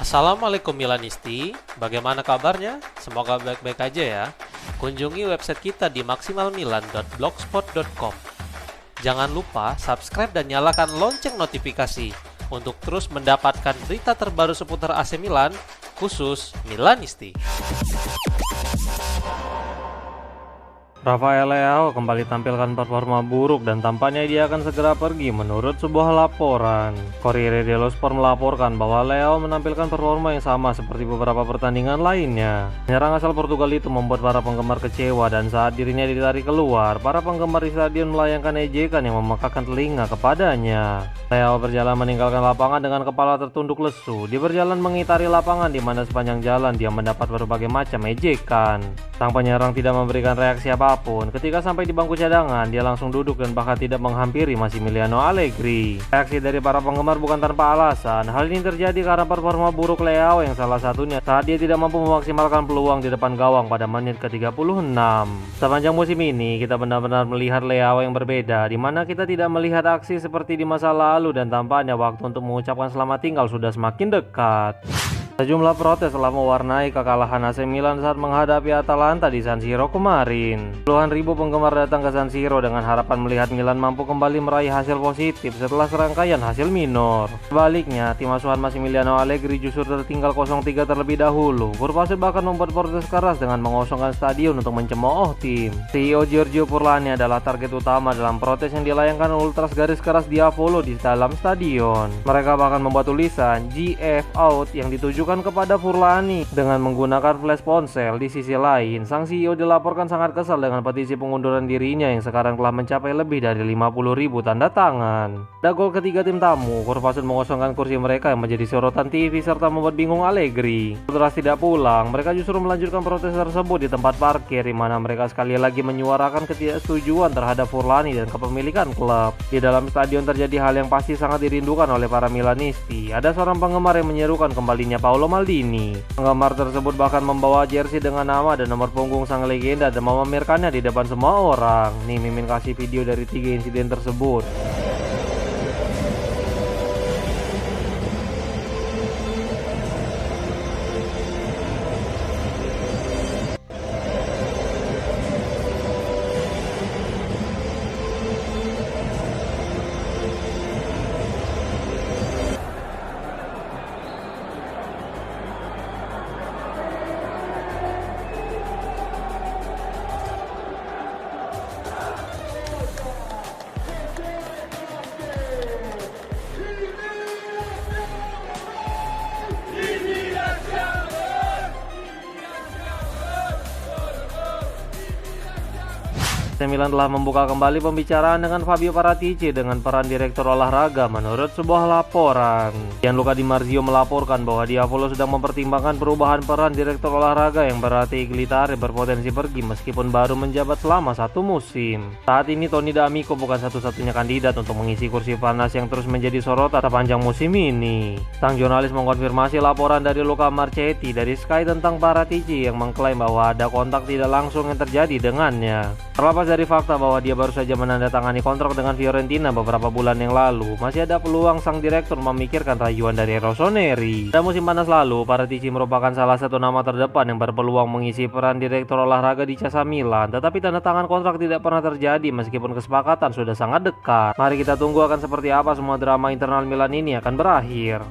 Assalamualaikum Milanisti, bagaimana kabarnya? Semoga baik-baik aja ya. Kunjungi website kita di maksimalmilan.blogspot.com. Jangan lupa subscribe dan nyalakan lonceng notifikasi untuk terus mendapatkan berita terbaru seputar AC Milan, khusus Milanisti. Rafael Leao kembali tampilkan performa buruk dan tampaknya dia akan segera pergi menurut sebuah laporan. Corriere dello Sport melaporkan bahwa Leao menampilkan performa yang sama seperti beberapa pertandingan lainnya. Penyerang asal Portugal itu membuat para penggemar kecewa dan saat dirinya ditarik keluar, para penggemar di stadion melayangkan ejekan yang memekakkan telinga kepadanya. Leao berjalan meninggalkan lapangan dengan kepala tertunduk lesu. Dia berjalan mengitari lapangan di mana sepanjang jalan dia mendapat berbagai macam ejekan. Sang penyerang tidak memberikan reaksi apapun. Ketika sampai di bangku cadangan, dia langsung duduk dan bahkan tidak menghampiri Massimiliano Allegri. Reaksi dari para penggemar bukan tanpa alasan. Hal ini terjadi karena performa buruk Leao yang salah satunya saat dia tidak mampu memaksimalkan peluang di depan gawang pada menit ke-36. Sepanjang musim ini, kita benar-benar melihat Leao yang berbeda, di mana kita tidak melihat aksi seperti di masa lalu dan tampaknya waktu untuk mengucapkan selamat tinggal sudah semakin dekat. Sejumlah protes telah mewarnai kekalahan AC Milan saat menghadapi Atalanta di San Siro kemarin. Puluhan ribu penggemar datang ke San Siro dengan harapan melihat Milan mampu kembali meraih hasil positif setelah serangkaian hasil minor. Sebaliknya, tim asuhan Massimiliano Allegri justru tertinggal 0-3 terlebih dahulu. Kurvasut bahkan membuat protes keras dengan mengosongkan stadion untuk mencemooh tim. CEO Giorgio Furlani adalah target utama dalam protes yang dilayangkan ultras garis keras Diavolo di dalam stadion. Mereka bahkan membuat tulisan GF Out yang ditujukan kepada Furlani dengan menggunakan flash ponsel. Di sisi lain, sang CEO dilaporkan sangat kesal dengan petisi pengunduran dirinya yang sekarang telah mencapai lebih dari 50.000 tanda tangan. Pada gol ketiga tim tamu, Kurvasut mengosongkan kursi mereka yang menjadi sorotan TV serta membuat bingung Allegri. Setelah tidak pulang, mereka justru melanjutkan protes tersebut di tempat parkir, di mana mereka sekali lagi menyuarakan ketidaksetujuan terhadap Furlani dan kepemilikan klub. Di dalam stadion terjadi hal yang pasti sangat dirindukan oleh para Milanisti. Ada seorang penggemar yang menyerukan kembalinya Paolo Maldini. Penggemar tersebut bahkan membawa jersey dengan nama dan nomor punggung sang legenda dan memamerkannya di depan semua orang. Nih, Mimin kasih video dari 3 insiden tersebut. AC Milan telah membuka kembali pembicaraan dengan Fabio Paratici dengan peran direktur olahraga menurut sebuah laporan. Gianluca Di Marzio melaporkan bahwa Diavolo sedang mempertimbangkan perubahan peran direktur olahraga yang berarti Iglitare berpotensi pergi meskipun baru menjabat selama 1 musim. Saat ini Tony D'Amico bukan satu-satunya kandidat untuk mengisi kursi panas yang terus menjadi sorotan sepanjang musim ini. Sang jurnalis mengkonfirmasi laporan dari Luca Marchetti dari Sky tentang Paratici yang mengklaim bahwa ada kontak tidak langsung yang terjadi dengannya. Terlepas dari fakta bahwa dia baru saja menandatangani kontrak dengan Fiorentina beberapa bulan yang lalu, masih ada peluang sang direktur memikirkan rayuan dari Rossoneri. Pada musim panas lalu, Paratici merupakan salah satu nama terdepan yang berpeluang mengisi peran direktur olahraga di casa Milan, tetapi tanda tangan kontrak tidak pernah terjadi meskipun kesepakatan sudah sangat dekat. Mari kita tunggu akan seperti apa semua drama internal Milan ini akan berakhir.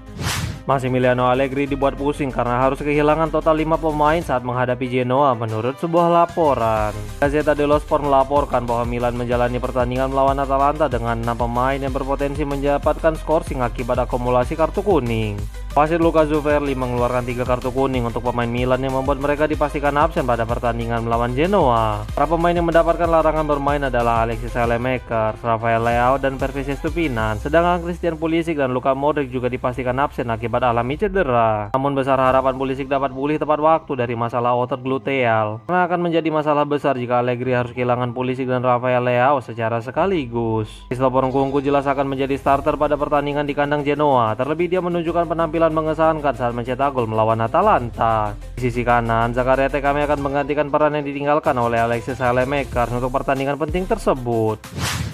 Massimiliano Allegri dibuat pusing karena harus kehilangan total 5 pemain saat menghadapi Genoa menurut sebuah laporan. Gazzetta dello Sport melaporkan bahwa Milan menjalani pertandingan melawan Atalanta dengan 6 pemain yang berpotensi mendapatkan skorsing akibat akumulasi kartu kuning. Wasit Luca Zuverli mengeluarkan 3 kartu kuning untuk pemain Milan yang membuat mereka dipastikan absen pada pertandingan melawan Genoa. Para pemain yang mendapatkan larangan bermain adalah Alexis Saelemaekers, Rafael Leao, dan Pervis Estupinan. Sedangkan Christian Pulisic dan Luka Modric juga dipastikan absen akibat alami cedera. Namun besar harapan Pulisic dapat pulih tepat waktu dari masalah otot gluteal, karena akan menjadi masalah besar jika Allegri harus kehilangan Pulisic dan Rafael Leao secara sekaligus. Cristoforo Nkunku jelas akan menjadi starter pada pertandingan di kandang Genoa, terlebih dia menunjukkan penampilan mengesankan saat mencetak gol melawan Atalanta. Di sisi kanan, Zakaria Tekame akan menggantikan peran yang ditinggalkan oleh Alexis Saelemaekers untuk pertandingan penting tersebut.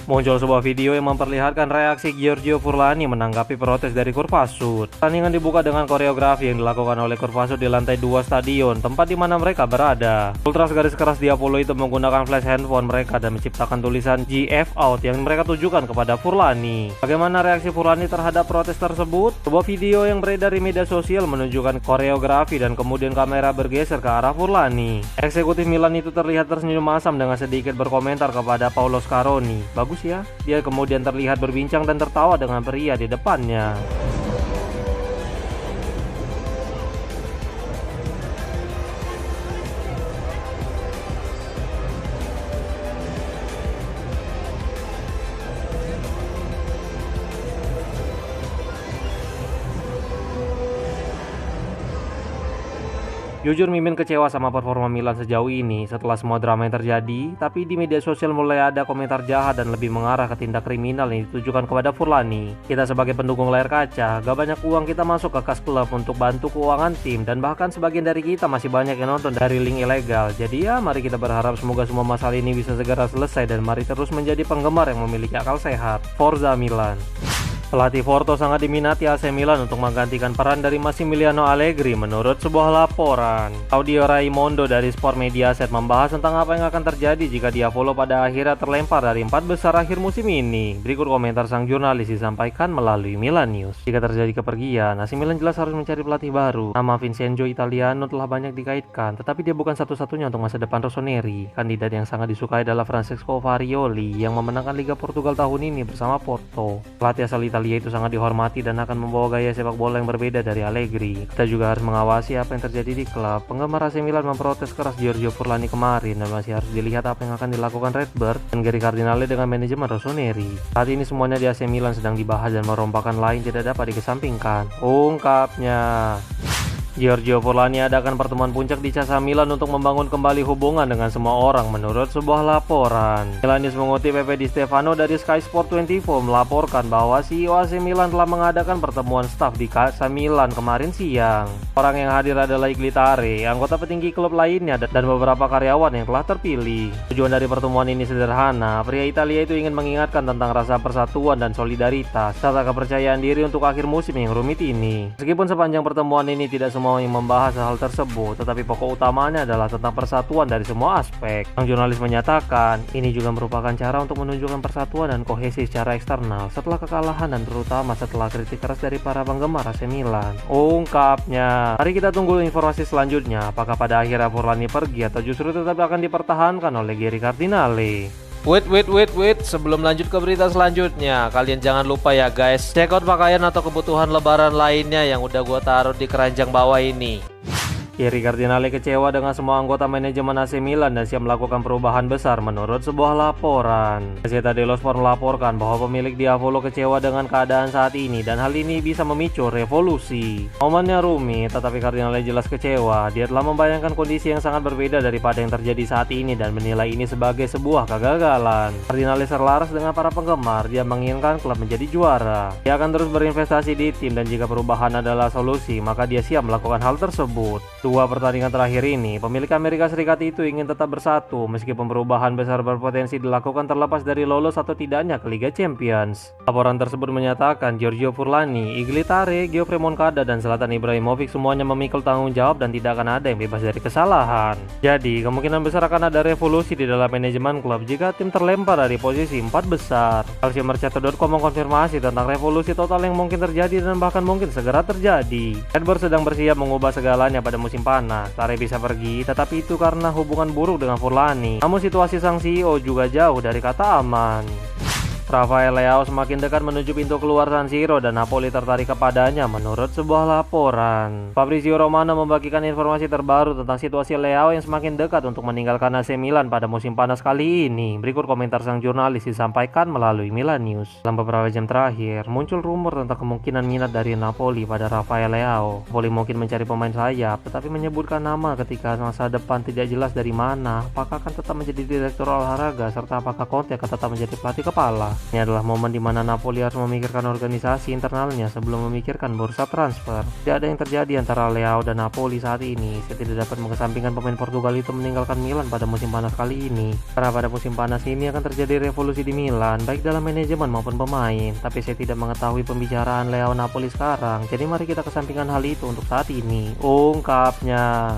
Muncul sebuah video yang memperlihatkan reaksi Giorgio Furlani menanggapi protes dari Kurvasut. Pertandingan dibuka dengan koreografi yang dilakukan oleh Kurvasut di lantai 2 stadion, tempat di mana mereka berada. Ultras garis keras Diavolo itu menggunakan flash handphone mereka dan menciptakan tulisan GF out yang mereka tujukan kepada Furlani. Bagaimana reaksi Furlani terhadap protes tersebut? Sebuah video yang beredar di media sosial menunjukkan koreografi dan kemudian kamera bergeser ke arah Furlani. Eksekutif Milan itu terlihat tersenyum masam dengan sedikit berkomentar kepada Paolo Scaroni. Bagus ya, dia kemudian terlihat berbincang dan tertawa dengan pria di depannya. Jujur Mimin kecewa sama performa Milan sejauh ini setelah semua drama yang terjadi, tapi di media sosial mulai ada komentar jahat dan lebih mengarah ke tindak kriminal yang ditujukan kepada Furlani. Kita sebagai pendukung layar kaca, gak banyak uang kita masuk ke kas klub untuk bantu keuangan tim, dan bahkan sebagian dari kita masih banyak yang nonton dari link ilegal. Jadi ya, mari kita berharap semoga semua masalah ini bisa segera selesai dan mari terus menjadi penggemar yang memiliki akal sehat. Forza Milan. Pelatih Porto sangat diminati AC Milan untuk menggantikan peran dari Massimiliano Allegri menurut sebuah laporan. Claudio Raimondo dari Sport Mediaset membahas tentang apa yang akan terjadi jika Diavolo pada akhirnya terlempar dari 4 besar akhir musim ini. Berikut komentar sang jurnalis disampaikan melalui Milan News. Jika terjadi kepergian, AC Milan jelas harus mencari pelatih baru. Nama Vincenzo Italiano telah banyak dikaitkan, tetapi dia bukan satu-satunya untuk masa depan Rossoneri. Kandidat yang sangat disukai adalah Francesco Farioli yang memenangkan Liga Portugal tahun ini bersama Porto. Pelatih asal Italia itu sangat dihormati dan akan membawa gaya sepak bola yang berbeda dari Allegri. Kita juga harus mengawasi apa yang terjadi di klub. Penggemar AC Milan memprotes keras Giorgio Furlani kemarin dan masih harus dilihat apa yang akan dilakukan Redbird dan Gary Cardinale dengan manajemen Rossoneri. Saat ini semuanya di AC Milan sedang dibahas dan merompakan lain tidak dapat dikesampingkan, ungkapnya. Giorgio Furlani adakan pertemuan puncak di Casa Milan untuk membangun kembali hubungan dengan semua orang menurut sebuah laporan. Milanis mengutip Pepe Di Stefano dari Sky Sport 24 melaporkan bahwa CEO AC Milan telah mengadakan pertemuan staf di Casa Milan kemarin siang. Orang yang hadir adalah Iglitare, anggota petinggi klub lainnya dan beberapa karyawan yang telah terpilih. Tujuan dari pertemuan ini sederhana, pria Italia itu ingin mengingatkan tentang rasa persatuan dan solidaritas serta kepercayaan diri untuk akhir musim yang rumit ini. Meskipun sepanjang pertemuan ini tidak semua yang membahas hal tersebut, tetapi pokok utamanya adalah tentang persatuan dari semua aspek. Sang jurnalis menyatakan, ini juga merupakan cara untuk menunjukkan persatuan dan kohesi secara eksternal setelah kekalahan dan terutama setelah kritik keras dari para penggemar AC Milan, ungkapnya. Mari kita tunggu informasi selanjutnya, apakah pada akhirnya Furlani pergi atau justru tetap akan dipertahankan oleh Gary Cardinale. Wait, sebelum lanjut ke berita selanjutnya, kalian jangan lupa ya guys, check out pakaian atau kebutuhan lebaran lainnya yang udah gua taruh di keranjang bawah ini. Gary Cardinale kecewa dengan semua anggota manajemen AC Milan dan siap melakukan perubahan besar menurut sebuah laporan. Gazzetta dello Sport melaporkan bahwa pemilik Diavolo kecewa dengan keadaan saat ini dan hal ini bisa memicu revolusi. Momennya rumit, tetapi Cardinale jelas kecewa. Dia telah membayangkan kondisi yang sangat berbeda daripada yang terjadi saat ini dan menilai ini sebagai sebuah kegagalan. Cardinale selaras dengan para penggemar, dia menginginkan klub menjadi juara. Dia akan terus berinvestasi di tim dan jika perubahan adalah solusi, maka dia siap melakukan hal tersebut. Dua pertandingan terakhir ini, pemilik Amerika Serikat itu ingin tetap bersatu meskipun perubahan besar berpotensi dilakukan terlepas dari lolos atau tidaknya ke Liga Champions. Laporan tersebut menyatakan Giorgio Furlani, Iglitare, Geoffrey Moncada, dan Zlatan Ibrahimovic semuanya memikul tanggung jawab dan tidak akan ada yang bebas dari kesalahan. Jadi, kemungkinan besar akan ada revolusi di dalam manajemen klub jika tim terlempar dari posisi 4 besar. Calciomercato.com mengkonfirmasi tentang revolusi total yang mungkin terjadi dan bahkan mungkin segera terjadi. Redbird sedang bersiap mengubah segalanya pada musim panas. Tare bisa pergi, tetapi itu karena hubungan buruk dengan Furlani. Namun situasi sang CEO juga jauh dari kata aman. Rafael Leao semakin dekat menuju pintu keluar San Siro dan Napoli tertarik kepadanya menurut sebuah laporan. Fabrizio Romano membagikan informasi terbaru tentang situasi Leao yang semakin dekat untuk meninggalkan AC Milan pada musim panas kali ini. Berikut komentar sang jurnalis disampaikan melalui Milan News. Dalam beberapa jam terakhir, muncul rumor tentang kemungkinan minat dari Napoli pada Rafael Leao. Napoli mungkin mencari pemain sayap, tetapi menyebutkan nama ketika masa depan tidak jelas dari mana. Apakah akan tetap menjadi direktur olahraga serta apakah Conte akan tetap menjadi pelatih kepala. Ini adalah momen di mana Napoli harus memikirkan organisasi internalnya sebelum memikirkan bursa transfer. Tidak ada yang terjadi antara Leao dan Napoli saat ini. Saya tidak dapat mengesampingkan pemain Portugal itu meninggalkan Milan pada musim panas kali ini. Karena pada musim panas ini akan terjadi revolusi di Milan, baik dalam manajemen maupun pemain. Tapi saya tidak mengetahui pembicaraan Leao Napoli sekarang. Jadi mari kita kesampingkan hal itu untuk saat ini. Ungkapnya.